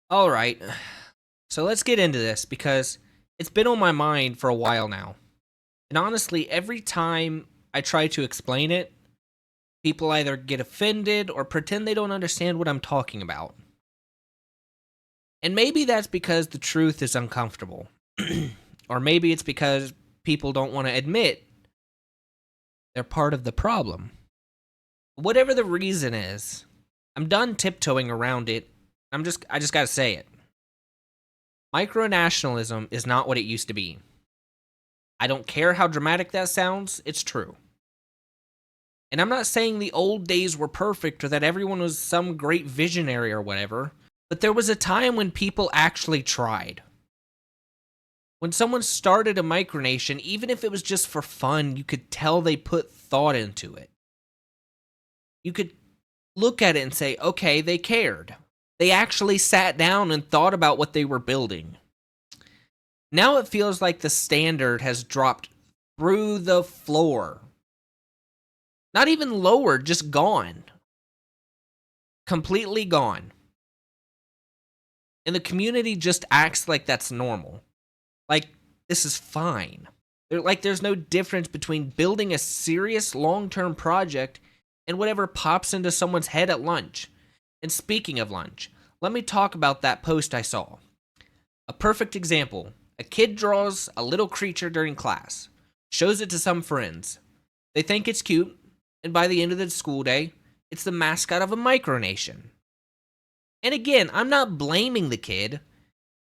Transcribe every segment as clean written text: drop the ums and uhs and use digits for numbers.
All right. So let's get into this because it's been on my mind for a while now. And honestly, every time I try to explain it, people either get offended or pretend they don't understand what I'm talking about. And maybe that's because the truth is uncomfortable. Or maybe it's because people don't want to admit they're part of the problem. Whatever the reason is, I'm done tiptoeing around it. I just got to say it. Micronationalism is not what it used to be. I don't care how dramatic that sounds, it's true. And I'm not saying the old days were perfect or that everyone was some great visionary or whatever, but there was a time when people actually tried. When someone started a micronation, even if it was just for fun, you could tell they put thought into it. You could look at it and say, okay, they cared. They actually sat down and thought about what they were building. Now it feels like the standard has dropped through the floor. Not even lower, just gone. Completely gone. And the community just acts like that's normal. Like, this is fine. There's no difference between building a serious long-term project and whatever pops into someone's head at lunch. And speaking of lunch, let me talk about that post I saw. A perfect example. A kid draws a little creature during class, shows it to some friends. They think it's cute, and by the end of the school day, it's the mascot of a micronation. And again, I'm not blaming the kid.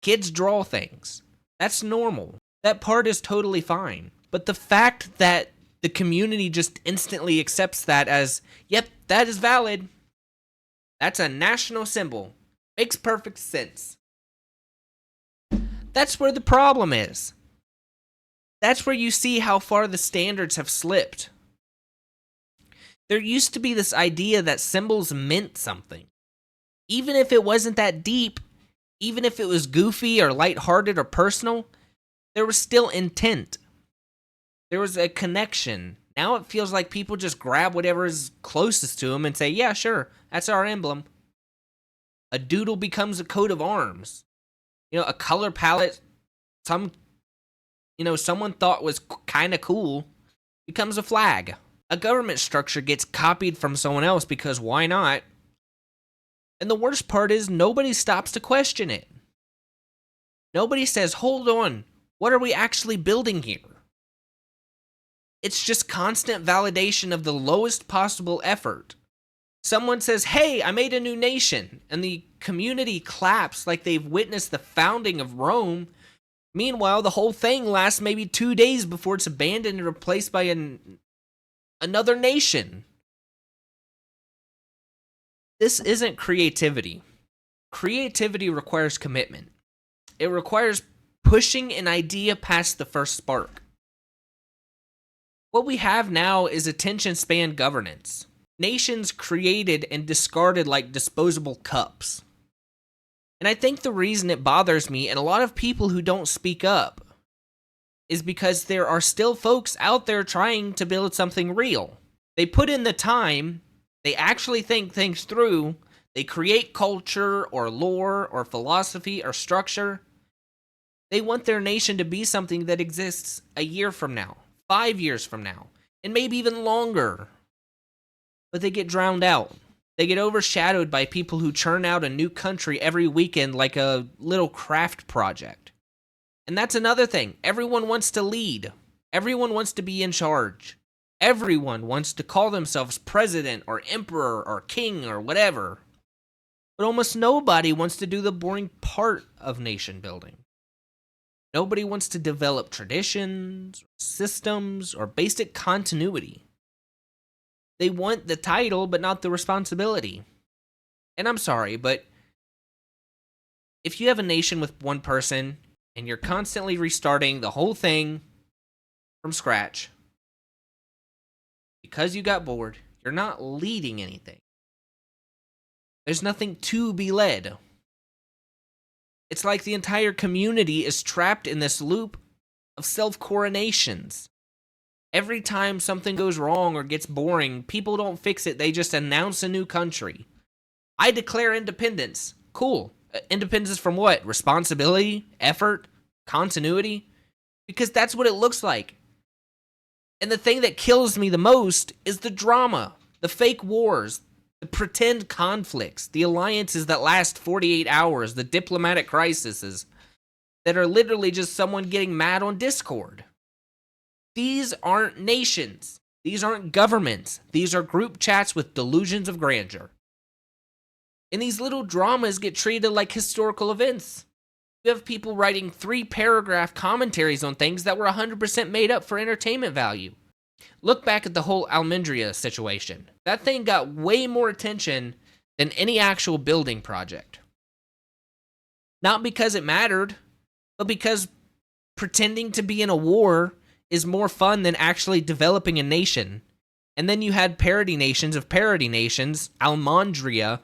Kids draw things. That's normal. That part is totally fine. But the fact that the community just instantly accepts that as, yep, that is valid. That's a national symbol. Makes perfect sense. That's where the problem is. That's where you see how far the standards have slipped. There used to be this idea that symbols meant something. Even if it wasn't that deep, even if it was goofy or lighthearted or personal, there was still intent. There was a connection. Now it feels like people just grab whatever is closest to them and say, yeah, sure, that's our emblem. A doodle becomes a coat of arms. A color palette someone thought was kind of cool becomes a flag. A government structure gets copied from someone else because why not? And the worst part is nobody stops to question it. Nobody says, hold on, what are we actually building here? It's just constant validation of the lowest possible effort. Someone says, hey, I made a new nation, and the community claps like they've witnessed the founding of Rome. Meanwhile, the whole thing lasts maybe 2 days before it's abandoned and replaced by another nation. This isn't creativity. Creativity requires commitment. It requires pushing an idea past the first spark. What we have now is attention span governance. Nations created and discarded like disposable cups. And I think the reason it bothers me and a lot of people who don't speak up is because there are still folks out there trying to build something real. They put in the time, they actually think things through, they create culture or lore or philosophy or structure. They want their nation to be something that exists a year from now, 5 years from now, and maybe even longer. But they get drowned out. They get overshadowed by people who churn out a new country every weekend like a little craft project. And that's another thing. Everyone wants to lead. Everyone wants to be in charge. Everyone wants to call themselves president or emperor or king or whatever. But almost nobody wants to do the boring part of nation building. Nobody wants to develop traditions, systems, or basic continuity. They want the title, but not the responsibility. And I'm sorry, but if you have a nation with one person and you're constantly restarting the whole thing from scratch, because you got bored, you're not leading anything. There's nothing to be led. It's like the entire community is trapped in this loop of self-coronations. Every time something goes wrong or gets boring, people don't fix it, they just announce a new country. I declare independence. Cool. Independence from what? Responsibility, effort, continuity? Because that's what it looks like. And the thing that kills me the most is the drama, the fake wars, the pretend conflicts, the alliances that last 48 hours, the diplomatic crises that are literally just someone getting mad on Discord. These aren't nations. These aren't governments. These are group chats with delusions of grandeur. And these little dramas get treated like historical events. You have people writing 3-paragraph commentaries on things that were 100% made up for entertainment value. Look back at the whole Almendria situation. That thing got way more attention than any actual building project. Not because it mattered, but because pretending to be in a war is more fun than actually developing a nation. And then you had parody nations of parody nations, Almondria,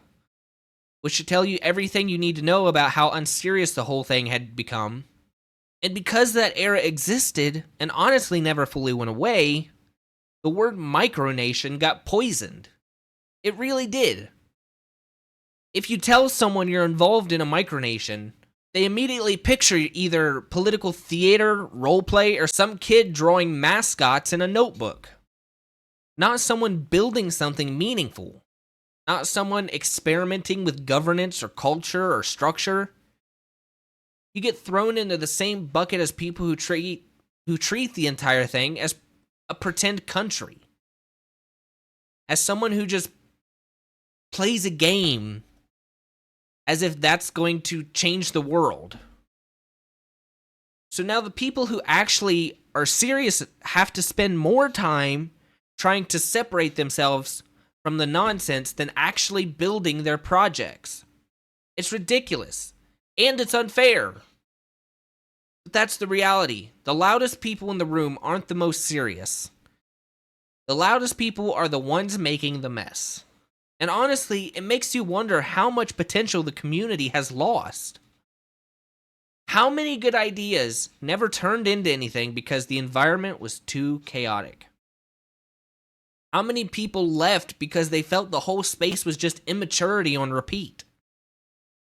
which should tell you everything you need to know about how unserious the whole thing had become. And because that era existed, and honestly never fully went away, the word micronation got poisoned. It really did. If you tell someone you're involved in a micronation, they immediately picture either political theater, roleplay, or some kid drawing mascots in a notebook. Not someone building something meaningful. Not someone experimenting with governance or culture or structure. You get thrown into the same bucket as people who treat the entire thing as a pretend country. As someone who just plays a game as if that's going to change the world. So now the people who actually are serious have to spend more time trying to separate themselves from the nonsense than actually building their projects. It's ridiculous. And it's unfair. But that's the reality. The loudest people in the room aren't the most serious. The loudest people are the ones making the mess. And honestly, it makes you wonder how much potential the community has lost. How many good ideas never turned into anything because the environment was too chaotic? How many people left because they felt the whole space was just immaturity on repeat?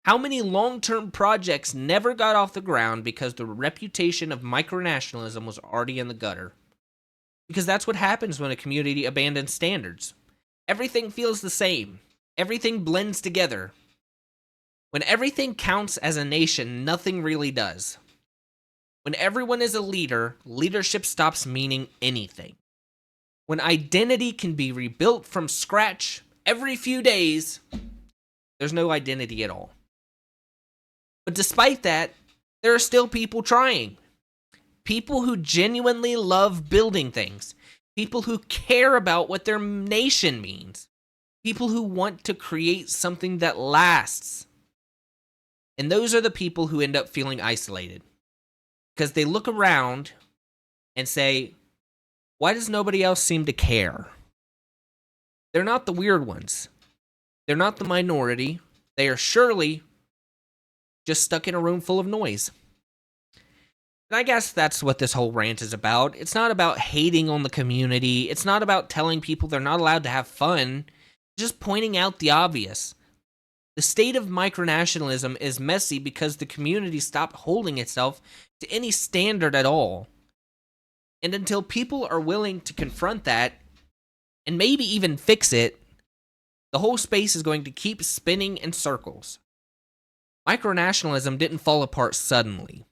How many long-term projects never got off the ground because the reputation of micronationalism was already in the gutter? Because that's what happens when a community abandons standards. Everything feels the same. Everything blends together. When everything counts as a nation, nothing really does. When everyone is a leader, leadership stops meaning anything. When identity can be rebuilt from scratch every few days, there's no identity at all. But despite that, there are still people trying. People who genuinely love building things. People who care about what their nation means. People who want to create something that lasts. And those are the people who end up feeling isolated. Because they look around and say, why does nobody else seem to care? They're not the weird ones. They're not the minority. They are surely just stuck in a room full of noise. And I guess that's what this whole rant is about. It's not about hating on the community. It's not about telling people they're not allowed to have fun. It's just pointing out the obvious. The state of micronationalism is messy because the community stopped holding itself to any standard at all. And until people are willing to confront that, and maybe even fix it, the whole space is going to keep spinning in circles. Micronationalism didn't fall apart suddenly.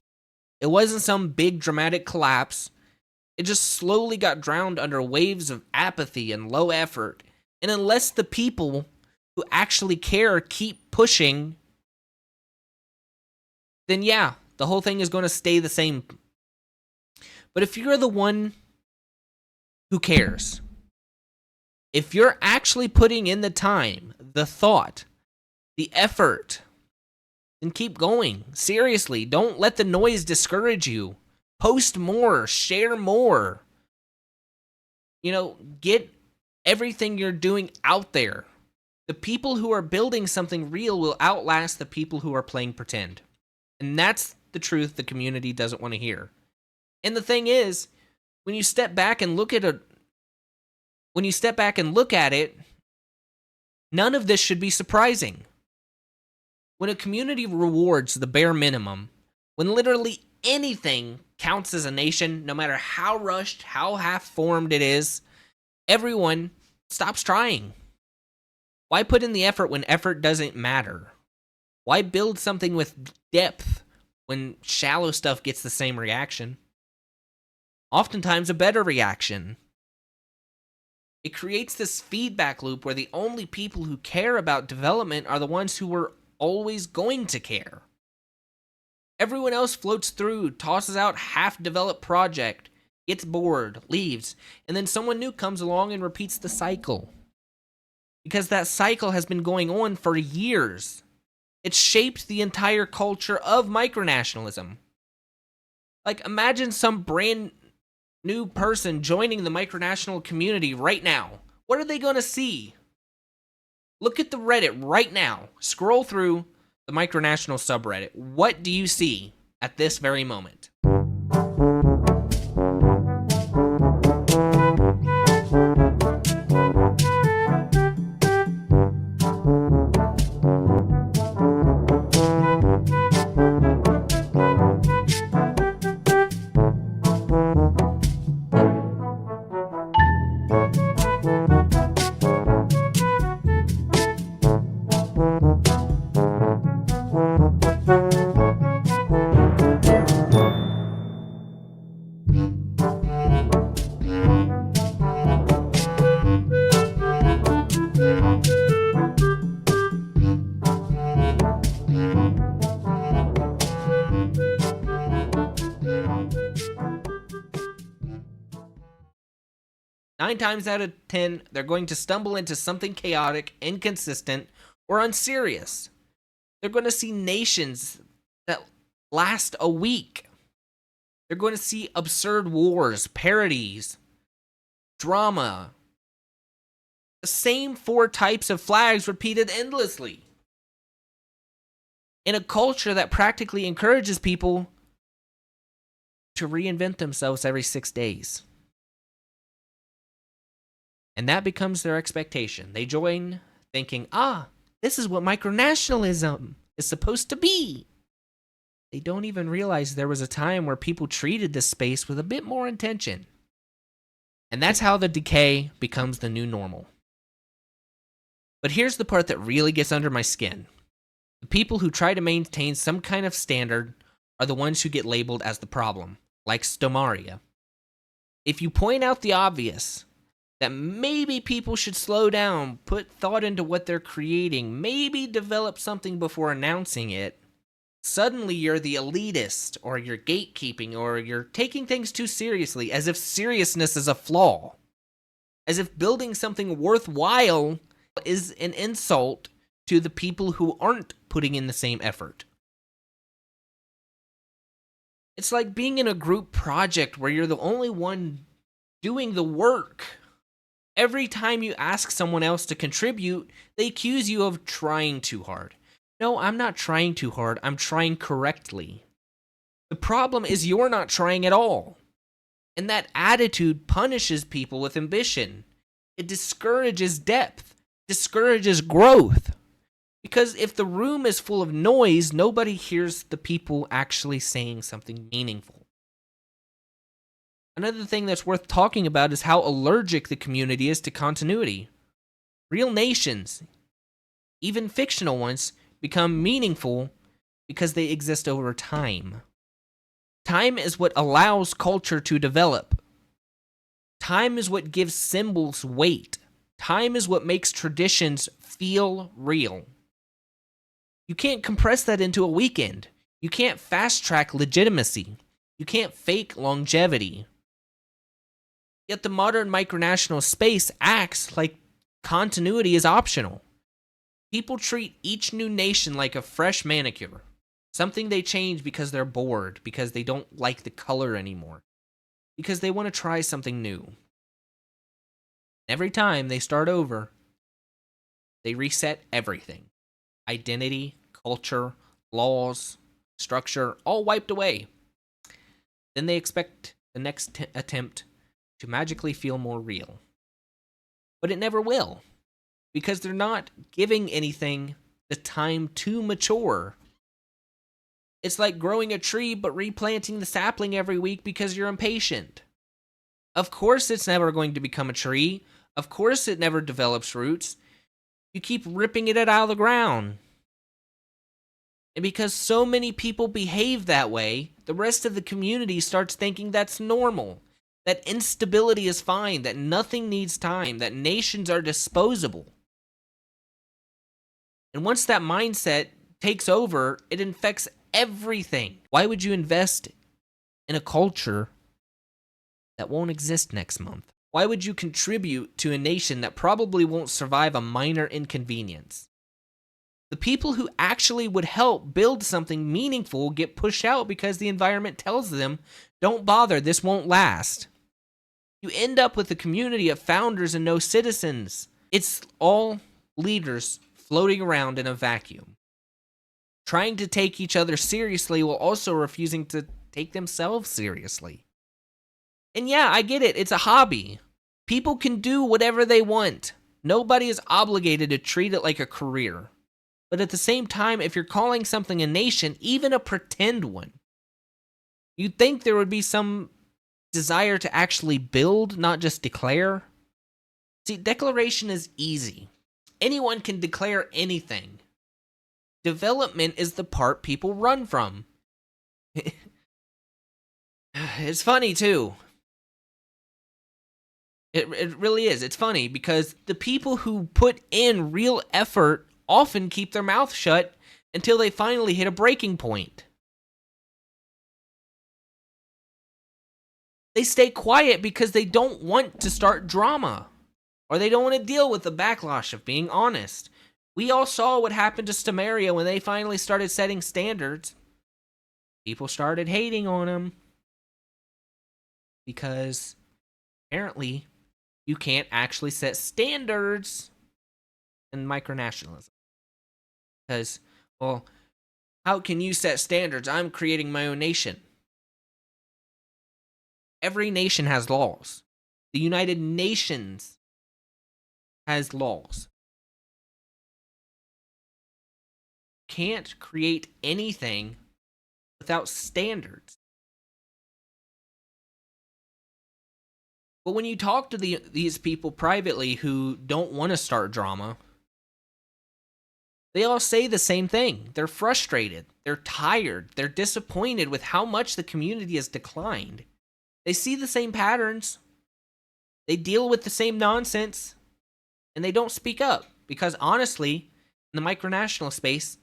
It wasn't some big dramatic collapse. It just slowly got drowned under waves of apathy and low effort. And unless the people who actually care keep pushing, then yeah, the whole thing is going to stay the same. But if you're the one who cares, if you're actually putting in the time, the thought, the effort, then keep going. Seriously, don't let the noise discourage you. Post more, share more. Get everything you're doing out there. The people who are building something real will outlast the people who are playing pretend. And that's the truth the community doesn't want to hear. And the thing is, when you step back and look at it, none of this should be surprising. When a community rewards the bare minimum, when literally anything counts as a nation, no matter how rushed, how half-formed it is, everyone stops trying. Why put in the effort when effort doesn't matter? Why build something with depth when shallow stuff gets the same reaction? Oftentimes a better reaction. It creates this feedback loop where the only people who care about development are the ones who were always going to care. Everyone else floats through, tosses out half-developed project, gets bored, leaves, and then someone new comes along and repeats the cycle. Because that cycle has been going on for years. It shaped the entire culture of micronationalism. Like, imagine some brand new person joining the micronational community right now. What are they going to see? Look at the Reddit right now. Scroll through the micronational subreddit. What do you see at this very moment? 9 times out of 10, they're going to stumble into something chaotic, inconsistent, or unserious. They're going to see nations that last a week. They're going to see absurd wars, parodies, drama. The same 4 types of flags repeated endlessly. In a culture that practically encourages people to reinvent themselves every 6 days. And that becomes their expectation. They join thinking, this is what micronationalism is supposed to be. They don't even realize there was a time where people treated this space with a bit more intention. And that's how the decay becomes the new normal. But here's the part that really gets under my skin. The people who try to maintain some kind of standard are the ones who get labeled as the problem, like Stomaria. If you point out the obvious, that maybe people should slow down, put thought into what they're creating, maybe develop something before announcing it, suddenly you're the elitist, or you're gatekeeping, or you're taking things too seriously, as if seriousness is a flaw. As if building something worthwhile is an insult to the people who aren't putting in the same effort. It's like being in a group project where you're the only one doing the work. Every time you ask someone else to contribute, they accuse you of trying too hard. No, I'm not trying too hard. I'm trying correctly. The problem is you're not trying at all. And that attitude punishes people with ambition. It discourages depth, discourages growth. Because if the room is full of noise, nobody hears the people actually saying something meaningful. Another thing that's worth talking about is how allergic the community is to continuity. Real nations, even fictional ones, become meaningful because they exist over time. Time is what allows culture to develop. Time is what gives symbols weight. Time is what makes traditions feel real. You can't compress that into a weekend. You can't fast-track legitimacy. You can't fake longevity. Yet the modern micronational space acts like continuity is optional. People treat each new nation like a fresh manicure, something they change because they're bored, because they don't like the color anymore, because they want to try something new. Every time they start over, they reset everything. Identity, culture, laws, structure, all wiped away. Then they expect the next attempt to magically feel more real. But it never will, because they're not giving anything the time to mature. It's like growing a tree but replanting the sapling every week because you're impatient. Of course it's never going to become a tree. Of course it never develops roots. You keep ripping it out of the ground. And because so many people behave that way, the rest of the community starts thinking that's normal. That instability is fine, that nothing needs time, that nations are disposable. And once that mindset takes over, it infects everything. Why would you invest in a culture that won't exist next month? Why would you contribute to a nation that probably won't survive a minor inconvenience? The people who actually would help build something meaningful get pushed out because the environment tells them, don't bother, this won't last. You end up with a community of founders and no citizens. It's all leaders floating around in a vacuum, trying to take each other seriously while also refusing to take themselves seriously. And yeah, I get it, it's a hobby. People can do whatever they want. Nobody is obligated to treat it like a career. But at the same time, if you're calling something a nation, even a pretend one, you'd think there would be some desire to actually build, not just declare. See, declaration is easy. Anyone can declare anything. Development is the part people run from. It's funny, too. It really is. It's funny because the people who put in real effort often keep their mouth shut until they finally hit a breaking point. They stay quiet because they don't want to start drama, or they don't want to deal with the backlash of being honest. We all saw what happened to Samaria when they finally started setting standards. People started hating on them because apparently you can't actually set standards in micronationalism. Because, well, how can you set standards? I'm creating my own nation. Every nation has laws. The United Nations has laws. Can't create anything without standards. But when you talk to these people privately who don't want to start drama, they all say the same thing. They're frustrated. They're tired. They're disappointed with how much the community has declined. They see the same patterns. They deal with the same nonsense. And they don't speak up. Because honestly, in the micronational space,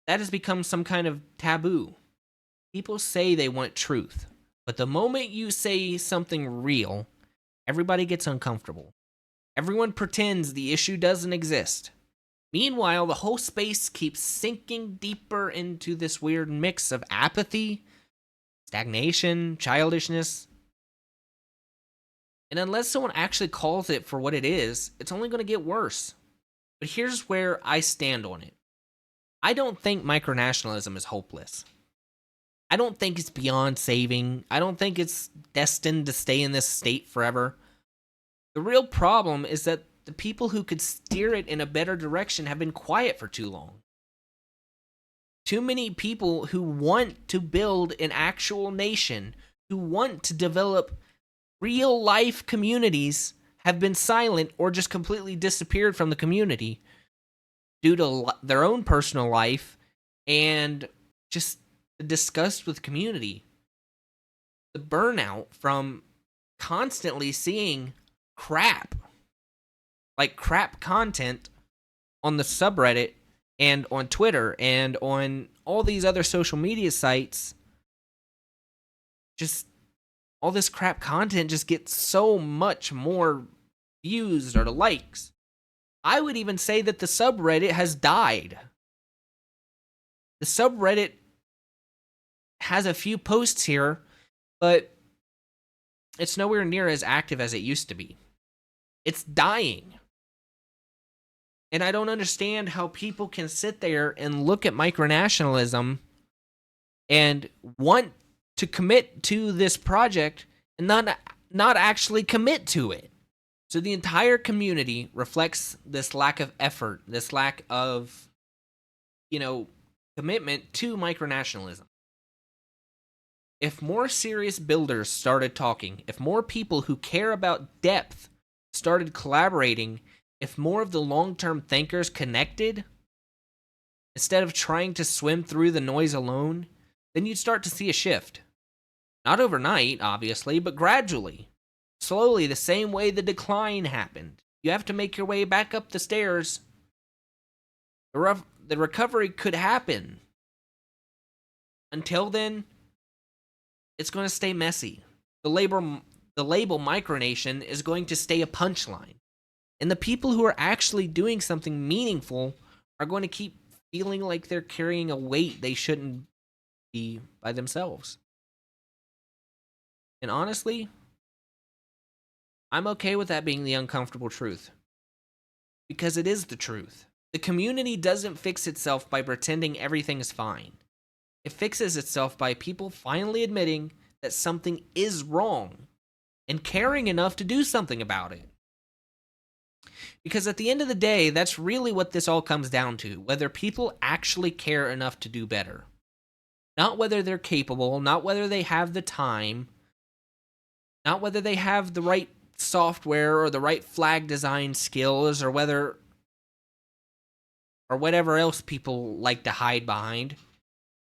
that has become some kind of taboo. People say they want truth. But the moment you say something real, everybody gets uncomfortable. Everyone pretends the issue doesn't exist. Meanwhile, the whole space keeps sinking deeper into this weird mix of apathy, stagnation, childishness. And unless someone actually calls it for what it is, it's only going to get worse. But here's where I stand on it. I don't think micronationalism is hopeless. I don't think it's beyond saving. I don't think it's destined to stay in this state forever. The real problem is that the people who could steer it in a better direction have been quiet for too long. Too many people who want to build an actual nation, who want to develop real life communities, have been silent or just completely disappeared from the community due to their own personal life and just the disgust with community. The burnout from constantly seeing crap content on the subreddit and on Twitter and on all these other social media sites. Just all this crap content just gets so much more views or likes. I would even say that the subreddit has died. The subreddit has a few posts here, but it's nowhere near as active as it used to be. It's dying. And I don't understand how people can sit there and look at micronationalism and want to commit to this project and not actually commit to it. So the entire community reflects this lack of effort, this lack of, you know, commitment to micronationalism. If more serious builders started talking, if more people who care about depth started collaborating, if more of the long-term thinkers connected, instead of trying to swim through the noise alone, then you'd start to see a shift. Not overnight, obviously, but gradually. Slowly, the same way the decline happened. You have to make your way back up the stairs. The recovery could happen. Until then, it's going to stay messy. The label micronation is going to stay a punchline. And the people who are actually doing something meaningful are going to keep feeling like they're carrying a weight they shouldn't be by themselves. And honestly, I'm okay with that being the uncomfortable truth. Because it is the truth. The community doesn't fix itself by pretending everything is fine. It fixes itself by people finally admitting that something is wrong and caring enough to do something about it. Because at the end of the day, that's really what this all comes down to, whether people actually care enough to do better. Not whether they're capable, not whether they have the time, not whether they have the right software or the right flag design skills or whatever else people like to hide behind.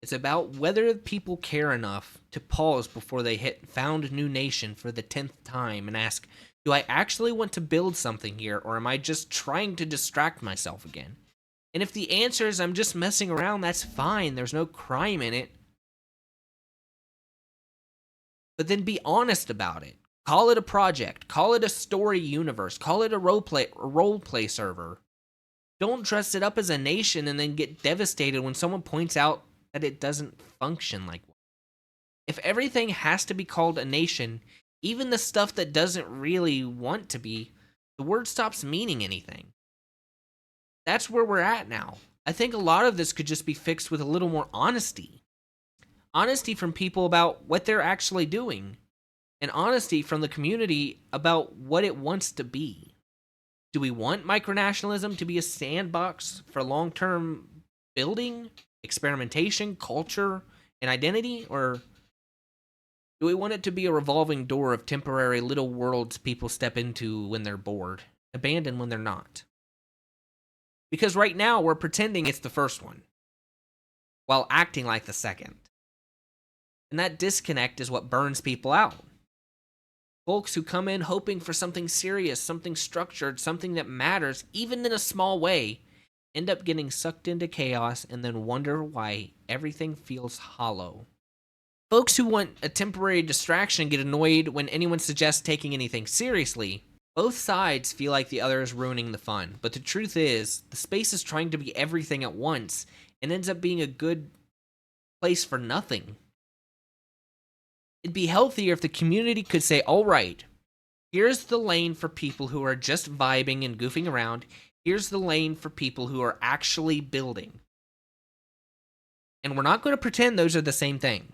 It's about whether people care enough to pause before they hit found new nation for the 10th time and ask, do I actually want to build something here, or am I just trying to distract myself again? And if the answer is I'm just messing around, that's fine. There's no crime in it. But then be honest about it. Call it a project. Call it a story universe. Call it a role play server. Don't dress it up as a nation and then get devastated when someone points out that it doesn't function like one. If everything has to be called a nation, even the stuff that doesn't really want to be, the word stops meaning anything. That's where we're at now. I think a lot of this could just be fixed with a little more honesty. Honesty from people about what they're actually doing. And honesty from the community about what it wants to be. Do we want micronationalism to be a sandbox for long-term building, experimentation, culture, and identity? Or do we want it to be a revolving door of temporary little worlds people step into when they're bored, abandoned when they're not? Because right now we're pretending it's the first one, while acting like the second. And that disconnect is what burns people out. Folks who come in hoping for something serious, something structured, something that matters, even in a small way, end up getting sucked into chaos and then wonder why everything feels hollow. Folks who want a temporary distraction get annoyed when anyone suggests taking anything seriously. Both sides feel like the other is ruining the fun, but the truth is, the space is trying to be everything at once and ends up being a good place for nothing. It'd be healthier if the community could say, all right, here's the lane for people who are just vibing and goofing around. Here's the lane for people who are actually building. And we're not going to pretend those are the same thing.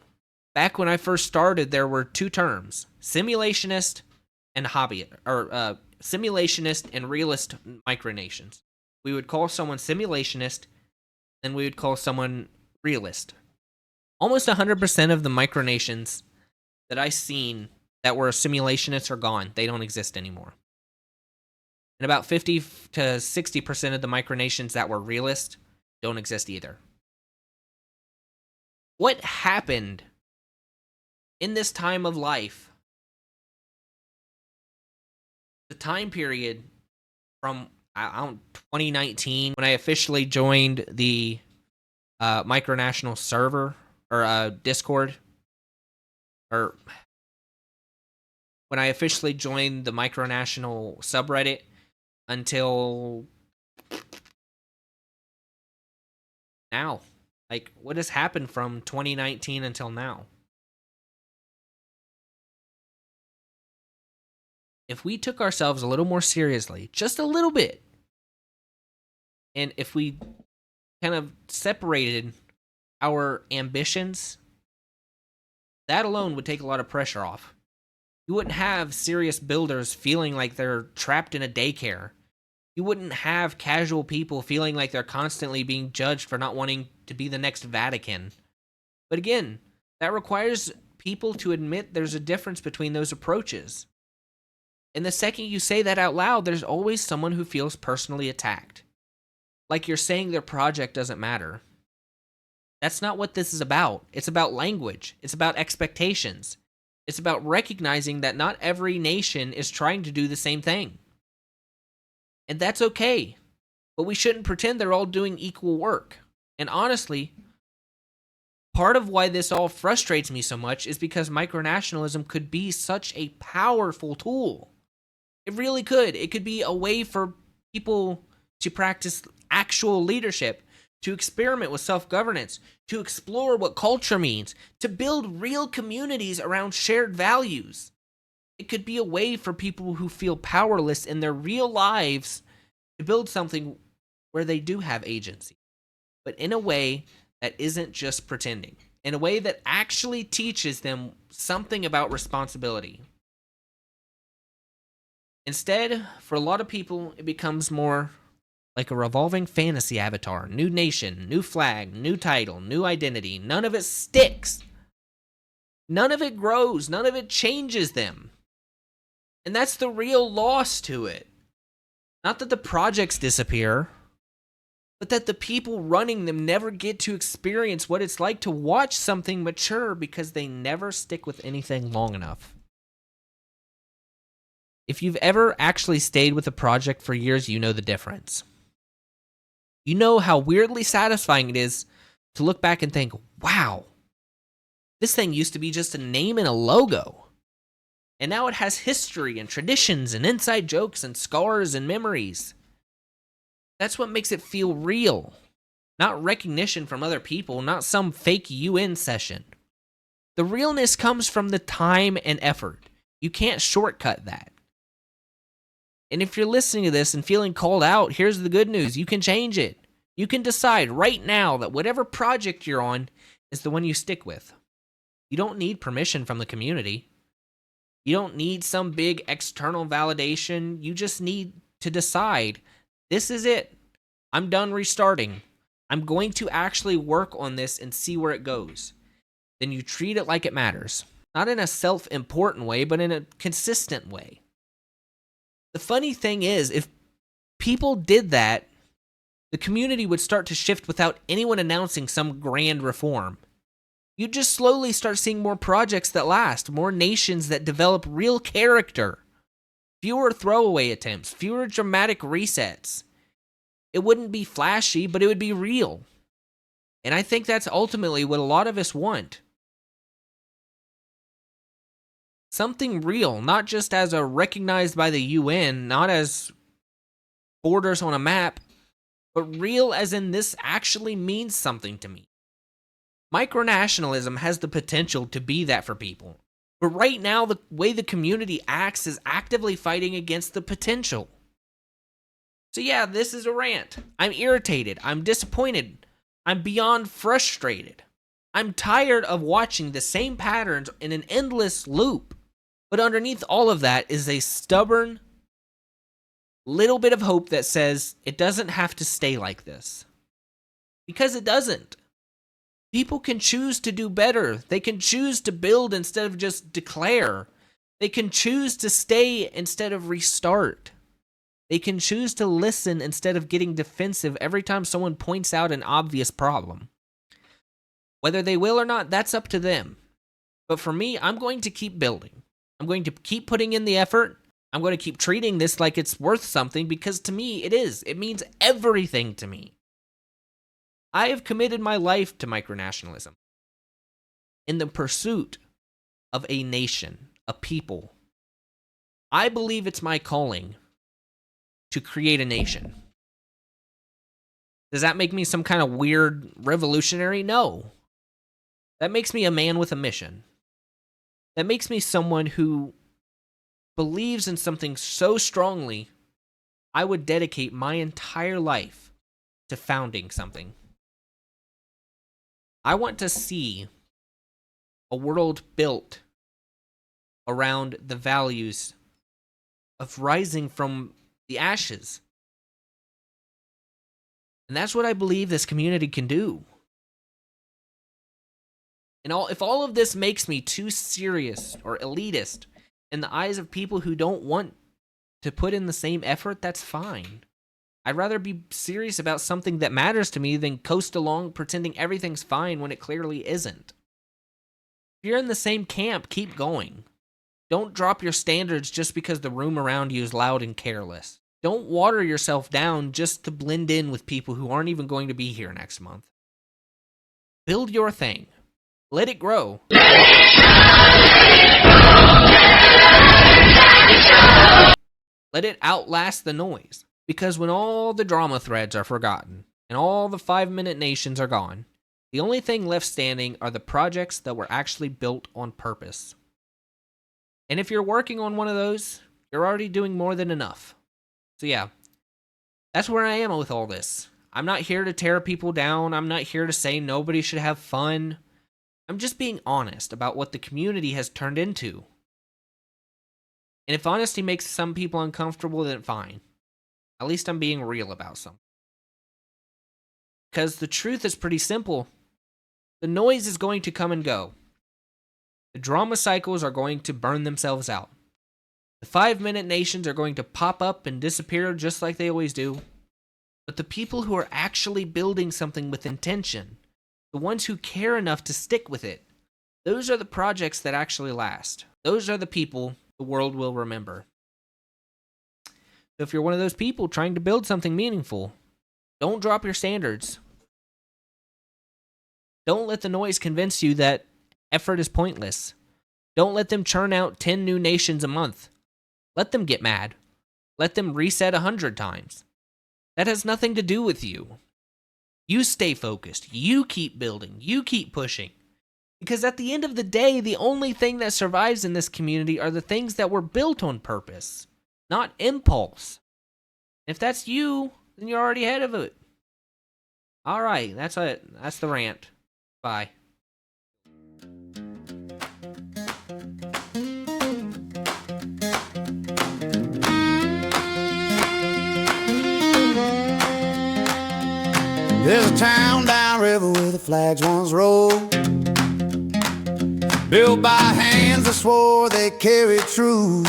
Back when I first started, there were two terms, simulationist and simulationist and realist micronations. We would call someone simulationist, then we would call someone realist. Almost 100% of the micronations that I've seen that were simulationists are gone. They don't exist anymore. And about 50 to 60% of the micronations that were realist don't exist either. What happened in this time of life? The time period from 2019, when I officially joined the micronational server or Discord, or when I officially joined the micronational subreddit, until now. Like, what has happened from 2019 until now? If we took ourselves a little more seriously, just a little bit, and if we kind of separated our ambitions, that alone would take a lot of pressure off. You wouldn't have serious builders feeling like they're trapped in a daycare. You wouldn't have casual people feeling like they're constantly being judged for not wanting to be the next Vatican. But again, that requires people to admit there's a difference between those approaches. And the second you say that out loud, there's always someone who feels personally attacked. Like you're saying their project doesn't matter. That's not what this is about. It's about language. It's about expectations. It's about recognizing that not every nation is trying to do the same thing. And that's okay. But we shouldn't pretend they're all doing equal work. And honestly, part of why this all frustrates me so much is because micronationalism could be such a powerful tool. It really could. It could be a way for people to practice actual leadership, to experiment with self-governance, to explore what culture means, to build real communities around shared values. It could be a way for people who feel powerless in their real lives to build something where they do have agency, but in a way that isn't just pretending, in a way that actually teaches them something about responsibility. Instead, for a lot of people, it becomes more like a revolving fantasy avatar. New nation, new flag, new title, new identity. None of it sticks. None of it grows. None of it changes them. And that's the real loss to it. Not that the projects disappear, but that the people running them never get to experience what it's like to watch something mature because they never stick with anything long enough. If you've ever actually stayed with a project for years, you know the difference. You know how weirdly satisfying it is to look back and think, wow, this thing used to be just a name and a logo. And now it has history and traditions and inside jokes and scars and memories. That's what makes it feel real. Not recognition from other people, not some fake UN session. The realness comes from the time and effort. You can't shortcut that. And if you're listening to this and feeling called out, here's the good news. You can change it. You can decide right now that whatever project you're on is the one you stick with. You don't need permission from the community. You don't need some big external validation. You just need to decide, this is it. I'm done restarting. I'm going to actually work on this and see where it goes. Then you treat it like it matters. Not in a self-important way, but in a consistent way. The funny thing is, if people did that, the community would start to shift without anyone announcing some grand reform. You'd just slowly start seeing more projects that last, more nations that develop real character, fewer throwaway attempts, fewer dramatic resets. It wouldn't be flashy, but it would be real. And I think that's ultimately what a lot of us want. Something real, not just as a recognized by the UN, not as borders on a map, but real as in this actually means something to me. Micronationalism has the potential to be that for people. But right now, the way the community acts is actively fighting against the potential. So yeah, this is a rant. I'm irritated. I'm disappointed. I'm beyond frustrated. I'm tired of watching the same patterns in an endless loop. But underneath all of that is a stubborn little bit of hope that says it doesn't have to stay like this. Because it doesn't. People can choose to do better. They can choose to build instead of just declare. They can choose to stay instead of restart. They can choose to listen instead of getting defensive every time someone points out an obvious problem. Whether they will or not, that's up to them. But for me, I'm going to keep building. I'm going to keep putting in the effort. I'm going to keep treating this like it's worth something because to me, it is. It means everything to me. I have committed my life to micronationalism in the pursuit of a nation, a people. I believe it's my calling to create a nation. Does that make me some kind of weird revolutionary? No. That makes me a man with a mission. That makes me someone who believes in something so strongly, I would dedicate my entire life to founding something. I want to see a world built around the values of rising from the ashes. And that's what I believe this community can do. And if all of this makes me too serious or elitist in the eyes of people who don't want to put in the same effort, that's fine. I'd rather be serious about something that matters to me than coast along pretending everything's fine when it clearly isn't. If you're in the same camp, keep going. Don't drop your standards just because the room around you is loud and careless. Don't water yourself down just to blend in with people who aren't even going to be here next month. Build your thing. Let it grow. Let it outlast the noise. Because when all the drama threads are forgotten and all the 5-minute nations are gone, the only thing left standing are the projects that were actually built on purpose. And if you're working on one of those, you're already doing more than enough. So yeah, that's where I am with all this. I'm not here to tear people down. I'm not here to say nobody should have fun. I'm just being honest about what the community has turned into. And if honesty makes some people uncomfortable, then fine. At least I'm being real about something. Because the truth is pretty simple. The noise is going to come and go. The drama cycles are going to burn themselves out. The 5-minute nations are going to pop up and disappear just like they always do. But the people who are actually building something with intention, the ones who care enough to stick with it, those are the projects that actually last. Those are the people the world will remember. So if you're one of those people trying to build something meaningful, don't drop your standards. Don't let the noise convince you that effort is pointless. Don't let them churn out 10 new nations a month. Let them get mad. Let them reset 100 times. That has nothing to do with you. You stay focused. You keep building. You keep pushing. Because at the end of the day, the only thing that survives in this community are the things that were built on purpose, not impulse. If that's you, then you're already ahead of it. All right, that's it. That's the rant. Bye. There's a town downriver where the flags once rolled, built by hands that swore they carried true.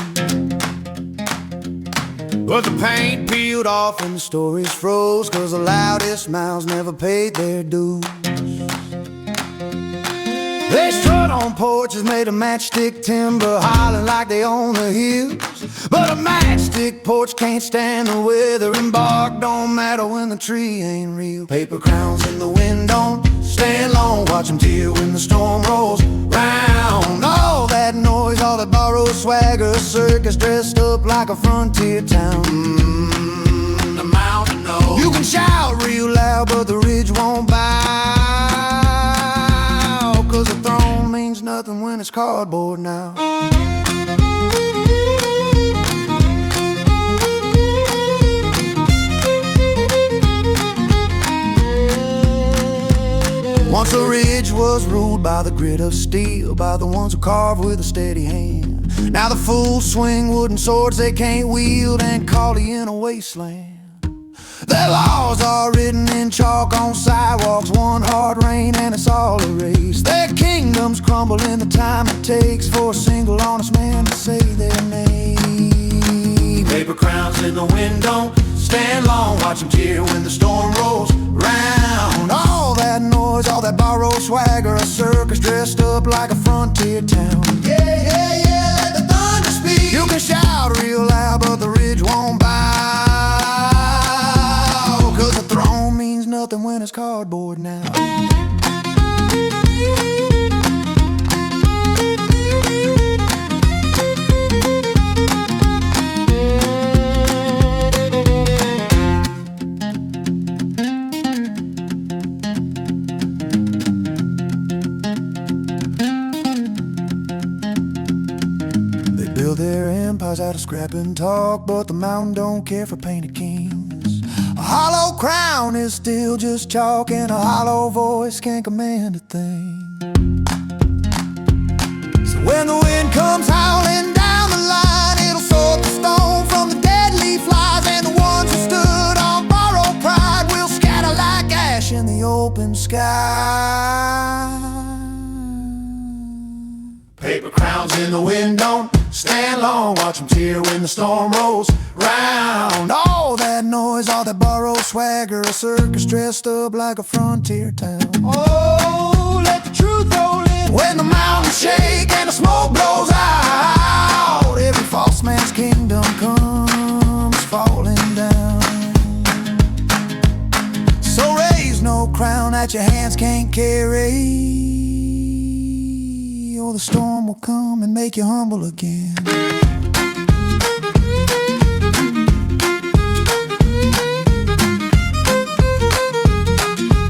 But the paint peeled off and the stories froze, 'cause the loudest mouths never paid their dues. They stood on porches made of matchstick timber, hollering like they own the hills. But a matchstick porch can't stand the weather, and bark don't matter when the tree ain't real. Paper crowns in the wind don't stand long, watch them tear when the storm rolls round. All that noise, all that borrowed swagger, a circus dressed up like a frontier town. The mountain knows. You can shout real loud, but the ridge won't bow, 'cause a throne means nothing when it's cardboard now. Once the ridge was ruled by the grit of steel, by the ones who carve with a steady hand. Now the fools swing wooden swords they can't wield and call you in a wasteland. Their laws are written in chalk on sidewalks, one hard rain and it's all erased. Their kingdoms crumble in the time it takes for a single honest man to say their name. Paper crowns in the wind don't stand long, watch them tear when the storm rolls round. All that noise, all that borrowed swagger, a circus dressed up like a frontier town. Yeah, yeah, yeah, let the thunder speak. You can shout real loud, but the ridge won't bow, 'cause a throne means nothing when it's cardboard now. Their empires out of scrap and talk, but the mountain don't care for painted kings. A hollow crown is still just chalk, and a hollow voice can't command a thing. So When the wind comes howling down the line, it'll sort the stone from the deadly flies, and the ones who stood on borrowed pride will scatter like ash in the open sky. Paper crowns in the wind don't stand long. Watch them cheer when the storm rolls round. All that noise, all that borrowed swagger, a circus dressed up like a frontier town. Oh, let the truth roll in when the mountains shake and the smoke blows out. Every false man's kingdom comes falling down. So raise no crown that your hands can't carry, or the storm will come and make you humble again.